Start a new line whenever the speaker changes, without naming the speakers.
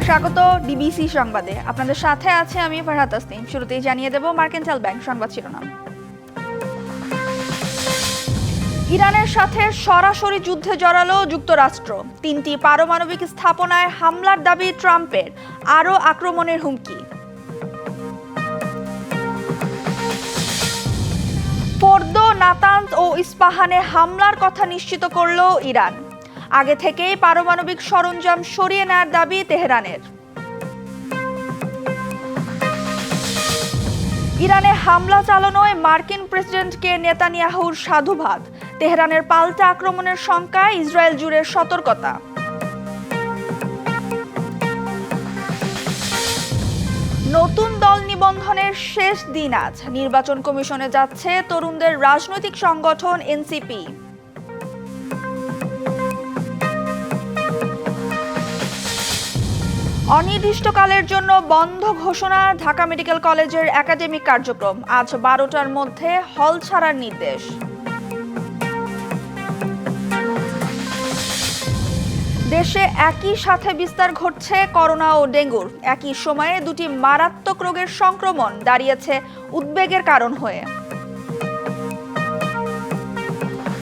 স্বাগত ডিবিসি সংবাদে। আপনাদের সাথে আছে আমি ফারহাত তাসনিম। শুরুতেই জানিয়ে দেব মার্কেন্টাইল ব্যাংক সংবাদ শিরোনাম। ইরানের সাথে সরাসরি যুদ্ধে জড়ালো যুক্তরাষ্ট্র। 3টি পারমাণবিক স্থাপনায় হামলার দাবি ট্রাম্পের, আরও আক্রমণের হুমকি। ফোর্দো, নাতানজ ও ইস্পাহানে হামলার কথা নিশ্চিত করল ইরান। আগে থেকেই পারমাণবিক সরঞ্জাম সরিয়ে নেওয়ার দাবি তেহরানের। ইরানে হামলা চালানোয় মার্কিন প্রেসিডেন্টকে নেতানিয়াহুর সাধুবাদ। তেহরানের পাল্টা আক্রমণের শঙ্কায় ইসরায়েল জুড়ে সতর্কতা। নতুন দল নিবন্ধনের শেষ দিন আজ। নির্বাচন কমিশনে যাচ্ছে তরুণদের রাজনৈতিক সংগঠন এনসিপি। অনির্দিষ্টকালের জন্য বন্ধ ঘোষণা ঢাকা মেডিকেল কলেজের একাডেমিক কার্যক্রম। আজ 12টার মধ্যে হল ছাড়ার নির্দেশ। দেশে একই সাথে বিস্তার ঘটছে করোনা ও ডেঙ্গুর। একই সময়ে দুটি মারাত্মক রোগের সংক্রমণ দাঁড়িয়েছে উদ্বেগের কারণ হয়ে।